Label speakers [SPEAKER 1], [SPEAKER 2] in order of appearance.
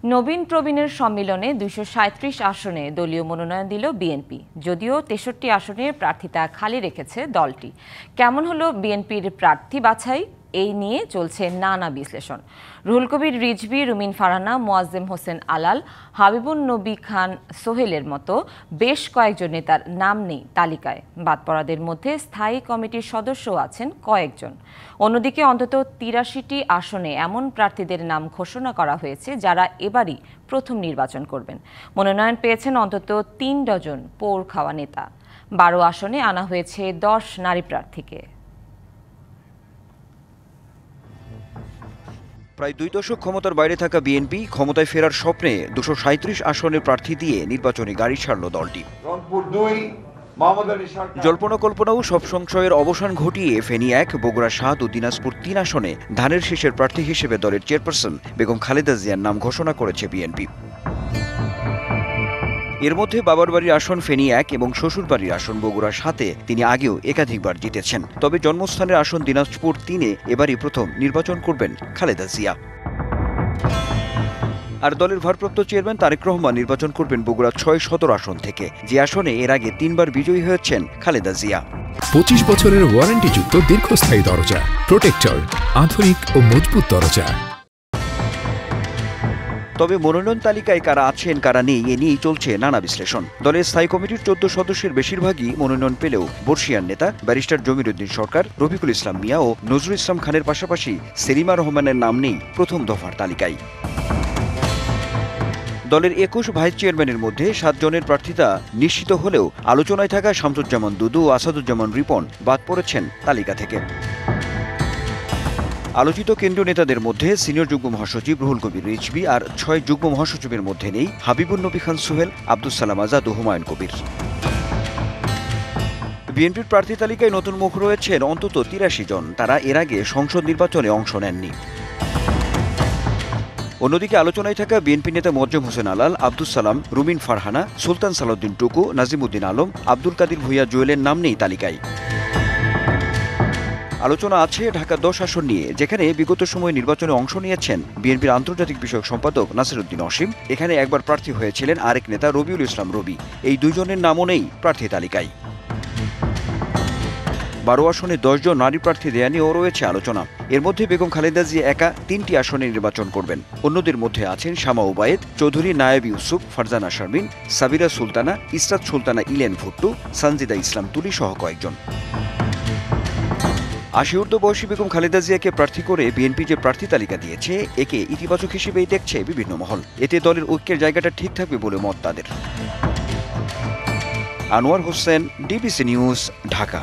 [SPEAKER 1] নবীন প্রবীণের সম্মিলনে ২৩৭ আসনে দলীয় মনোনয়ন দিল বিএনপি। যদিও ৬৩ আসনের প্রার্থিতা খালি রেখেছে দলটি। কেমন হলো বিএনপির প্রার্থী বাছাই, এই নিয়ে চলছে নানা বিশ্লেষণ। রুহুল কবির রিজভী, রুমিন ফারহানা, মোয়াজ্জেম হোসেন আলাল, হাবিবুন নবী খান সোহেলের মতো বেশ কয়েকজন নেতার নাম নেই তালিকায়। বাদ পড়াদের মধ্যে স্থায়ী কমিটির সদস্যও আছেন কয়েকজন। অন্যদিকে অন্তত ৮৩টি আসনে এমন প্রার্থীদের নাম ঘোষণা করা হয়েছে যারা এবারই প্রথম নির্বাচন করবেন। মনোনয়ন পেয়েছেন অন্তত ৩ ডজন পোড় খাওয়া নেতা। ১২ আসনে আনা হয়েছে ১০ নারী প্রার্থীকে।
[SPEAKER 2] প্রায় ২ দশক ক্ষমতার বাইরে থাকা বিএনপি ক্ষমতায় ফেরার স্বপ্নে ২৩৭ আসনের প্রার্থী দিয়ে নির্বাচনী গাড়ি ছাড়ল দলটি। জল্পনা কল্পনা ও সব সংশয়ের অবসান ঘটিয়ে ফেনী ১, বগুড়া ৭ ও দিনাজপুর ৩ আসনে ধানের শীষের প্রার্থী হিসেবে দলের চেয়ারপারসন বেগম খালেদা জিয়ার নাম ঘোষণা করেছে বিএনপি। এর মধ্যে বাবার বাড়ির আসন ফেনী ১ এবং শ্বশুরবাড়ির আসন বগুড়া ৭-এ তিনি আগেও একাধিকবার জিতেছেন। তবে জন্মস্থানের আসন দিনাজপুর ৩-এ এবারই প্রথম নির্বাচন করবেন খালেদা জিয়া। আর দলের ভারপ্রাপ্ত চেয়ারম্যান তারেক রহমান নির্বাচন করবেন বগুড়া ৬ সদর আসন থেকে, যে আসনে এর আগে ৩বার বিজয়ী হয়েছেন খালেদা জিয়া।
[SPEAKER 3] ২৫ বছরের ওয়ারেন্টিযুক্ত দীর্ঘস্থায়ী দরজা প্রোটেক্টর, আধুনিক ও মজবুত দরজা।
[SPEAKER 2] তবে মনোনয়ন তালিকায় কারা আছেন কারা নেই এ নিয়েই চলছে নানা বিশ্লেষণ। দলের স্থায়ী কমিটির ১৪ সদস্যের বেশিরভাগই মনোনয়ন পেলেও বর্ষিয়ান নেতা ব্যারিস্টার জমিরুদ্দিন সরকার, রফিকুল ইসলাম মিয়া ও নজরুল ইসলাম খানের পাশাপাশি সেলিমা রহমানের নাম নেই প্রথম দফার তালিকায়। দলের ২১ ভাইস চেয়ারম্যানের মধ্যে ৭ জনের প্রার্থিতা নিশ্চিত হলেও আলোচনায় থাকা শামসুজ্জামান দুদু ও আসাদুজ্জামান রিপন বাদ পড়েছেন তালিকা থেকে। আলোচিত কেন্দ্রীয় নেতাদের মধ্যে সিনিয়র যুগ্ম মহাসচিব রুহুল কবির রিজভী আর ৬ যুগ্ম মহাসচিবের মধ্যে নেই হাবিবুন নবী খান সোহেল, আব্দুস সালাম আজাদ ও হুমায়ুন কবির। বিএনপির প্রার্থী তালিকায় নতুন মুখ রয়েছেন অন্তত ৮৩ জন। তারা এর আগে সংসদ নির্বাচনে অংশ নেননি। অন্যদিকে আলোচনায় থাকা বিএনপি নেতা মোয়াজ্জেম হোসেন আলাল, আব্দুস সালাম, রুমিন ফারহানা, সুলতান সালাউদ্দিন টুকু, নাজিমুদ্দিন আলম, আব্দুল কাদির ভূঁইয়া জুয়েলের নাম নেই তালিকায়। আলোচনা আছে ঢাকা ১০ আসন নিয়ে, যেখানে বিগত সময়ে নির্বাচনে অংশ নিয়েছেন বিএনপির আন্তর্জাতিক বিষয়ক সম্পাদক নাসিরউদ্দিন অসীম। এখানে একবার প্রার্থী হয়েছিলেন আরেক নেতা রবিউল ইসলাম রবি। এই দুজনের নামও নেই প্রার্থী তালিকায়। ১২ আসনে ১০ জন নারী প্রার্থী দেয়া নিয়েও রয়েছে আলোচনা। এর মধ্যে বেগম খালেদা জিয়া একা ৩টি আসনে নির্বাচন করবেন। অন্যদের মধ্যে আছেন শামা ওবায়েদ, চৌধুরী নায়েব ইউসুফ, ফারজানা শারমিন, সাবিরা সুলতানা, ইসরাত সুলতানা ইলেন ভুট্টু, সানজিদা ইসলাম তুলি সহ কয়েকজন। ৮০ বয়সী বেগম খালেদা জিয়াকে প্রার্থী করে বিএনপি যে প্রার্থী তালিকা দিয়েছে একে ইতিবাচক হিসেবেই দেখছে বিভিন্ন মহল। এতে দলের ঐক্যের জায়গাটা ঠিক থাকবে বলে মত তাদের। Anwar Hossain, DBC news, Dhaka.